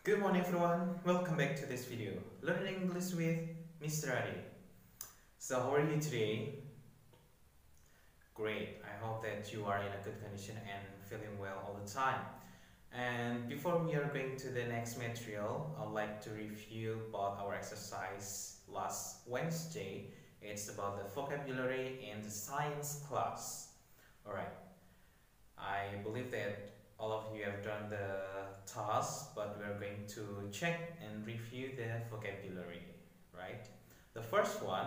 Good morning everyone, welcome back to this video, Learning English with Mr. Adi. So how are you today? Great, I hope that you are in a good condition and feeling well all the time. And before we are going to the next material, I'd like to review about our exercise last Wednesday. It's about the vocabulary in the science class. Alright, I believe that all of you have done the task, but we are going to check and review the vocabulary, right? The first one,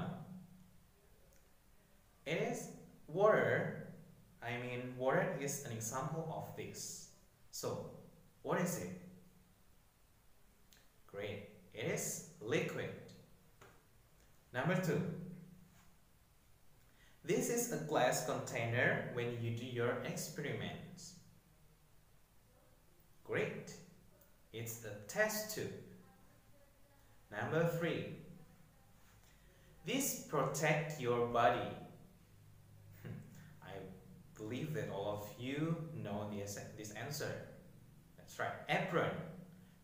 it is water. Water is an example of this. So, what is it? Great, it is liquid. Number 2, this is a glass container when you do your experiments. Great, it's the test tube. Number 3, this protect your body. I believe that all of you know this answer. That's right, apron.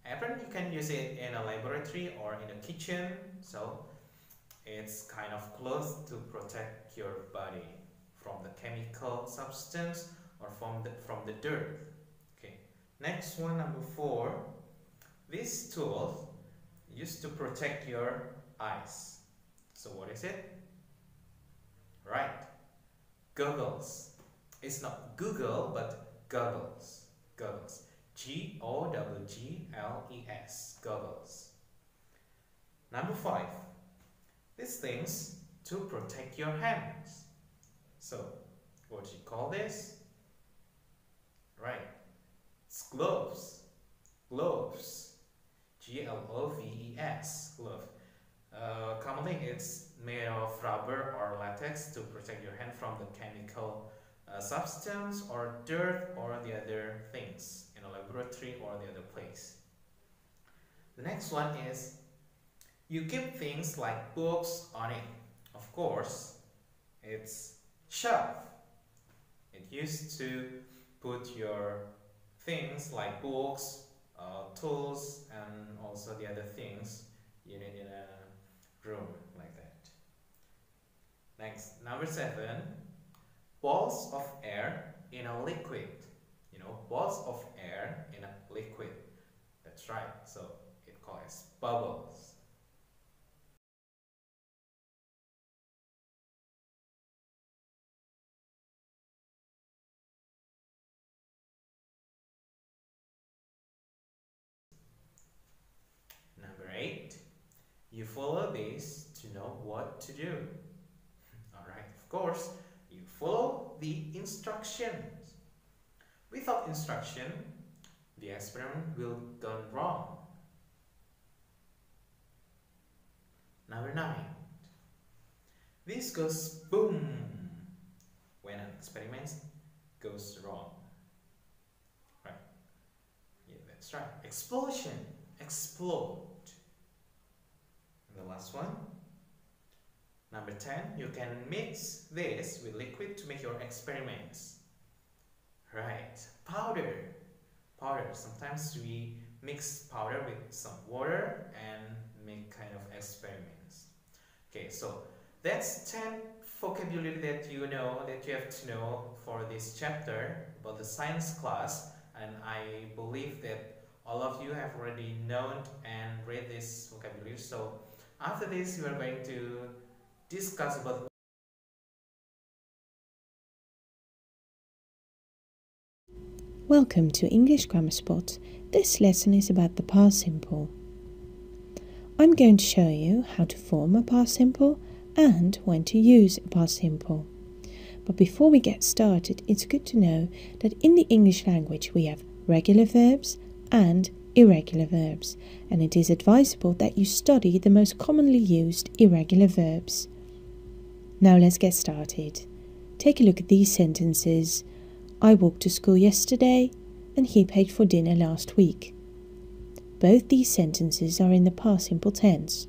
Apron, you can use it in a laboratory or in a kitchen, so it's kind of clothes to protect your body from the chemical substance or from the dirt. Okay. Next one, number 4. This tool used to protect your eyes. So what is it? Right, goggles. It's not Google, but goggles. Goggles. G-O-G-G-L-E-S. Goggles. Number 5. These things to protect your hands. So, what do you call this? Right, it's gloves. Gloves. G-L-O-V-E-S. Glove. Commonly, it's made of rubber or latex to protect your hand from the chemical substance or dirt or the other things in a laboratory or the other place. The next one is you keep things like books on it. Of course, it's shelf. It used to put your things like books, tools, and also the other things you need in a room like that. Next, number 7, balls of air in a liquid. You know, balls of air in a liquid. That's right, so it calls bubbles. Number 8, you follow this to know what to do. Alright, of course, you follow the instructions. Without instruction, the experiment will go wrong. Number 9, this goes boom when an experiment goes wrong. Right? Yeah, that's right. Explosion. Explode. And the last one, number 10, you can mix this with liquid to make your experiments. Right, powder. Powder. Sometimes we mix powder with some water and make kind of experiments. Okay, so that's 10 vocabulary that you have to know for this chapter about the science class, and I believe that all of you have already known and read this vocabulary. So after this, we are going to discuss about Welcome to English Grammar Spot. This lesson is about the past simple. I'm going to show you how to form a past simple and when to use a past simple. But before we get started, it's good to know that in the English language we have regular verbs and irregular verbs, and it is advisable that you study the most commonly used irregular verbs. Now let's get started. Take a look at these sentences. I walked to school yesterday and he paid for dinner last week. Both these sentences are in the past simple tense.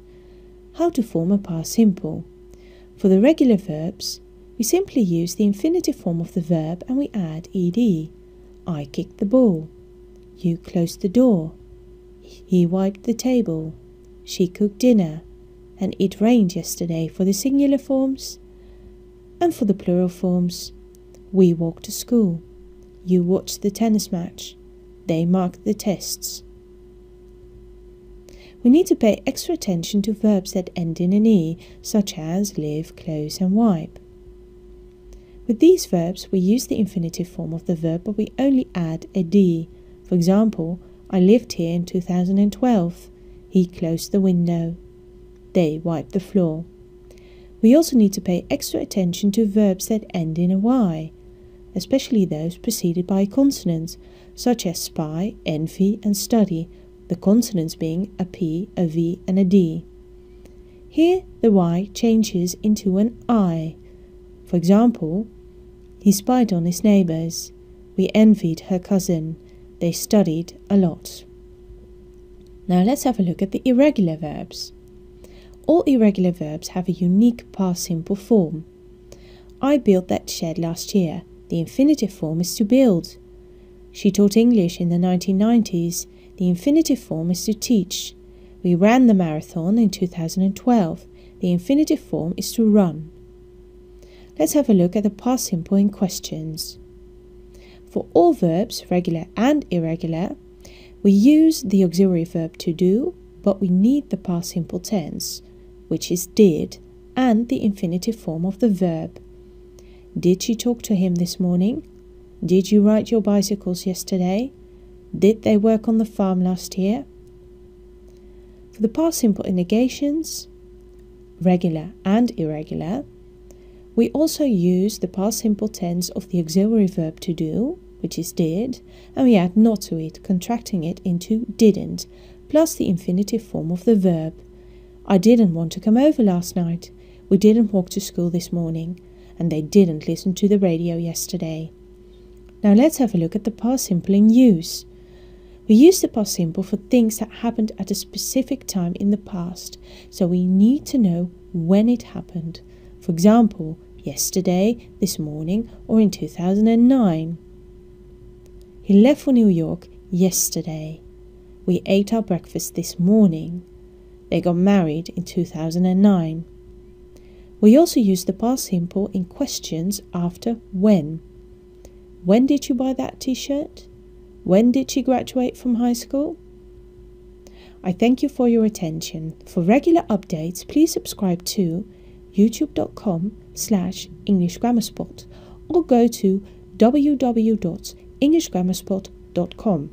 How to form a past simple? For the regular verbs, we simply use the infinitive form of the verb and we add ed. I kicked the ball. You closed the door. He wiped the table. She cooked dinner. And it rained yesterday for the singular forms. And for the plural forms, we walked to school. You watched the tennis match. They marked the tests. We need to pay extra attention to verbs that end in an E, such as live, close and wipe. With these verbs, we use the infinitive form of the verb, but we only add a D. For example, I lived here in 2012. He closed the window. They wiped the floor. We also need to pay extra attention to verbs that end in a Y, especially those preceded by a consonant, such as spy, envy and study, the consonants being a P, a V and a D. Here the Y changes into an I. For example, he spied on his neighbours. We envied her cousin. They studied a lot. Now let's have a look at the irregular verbs. All irregular verbs have a unique past simple form. I built that shed last year. The infinitive form is to build. She taught English in the 1990s. The infinitive form is to teach. We ran the marathon in 2012. The infinitive form is to run. Let's have a look at the past simple in questions. For all verbs, regular and irregular, we use the auxiliary verb to do, but we need the past simple tense, which is did, and the infinitive form of the verb. Did she talk to him this morning? Did you ride your bicycles yesterday? Did they work on the farm last year? For the past simple in negations, regular and irregular, we also use the past simple tense of the auxiliary verb to do, which is did, and we add not to it, contracting it into didn't, plus the infinitive form of the verb. I didn't want to come over last night. We didn't walk to school this morning, and they didn't listen to the radio yesterday. Now let's have a look at the past simple in use. We use the past simple for things that happened at a specific time in the past, so we need to know when it happened. For example, yesterday, this morning, or in 2009. He left for New York yesterday. We ate our breakfast this morning. They got married in 2009. We also use the past simple in questions after when. When did you buy that t-shirt? When did she graduate from high school? I thank you for your attention. For regular updates, please subscribe to youtube.com/English Grammar Spot or go to www.englishgrammarspot.com.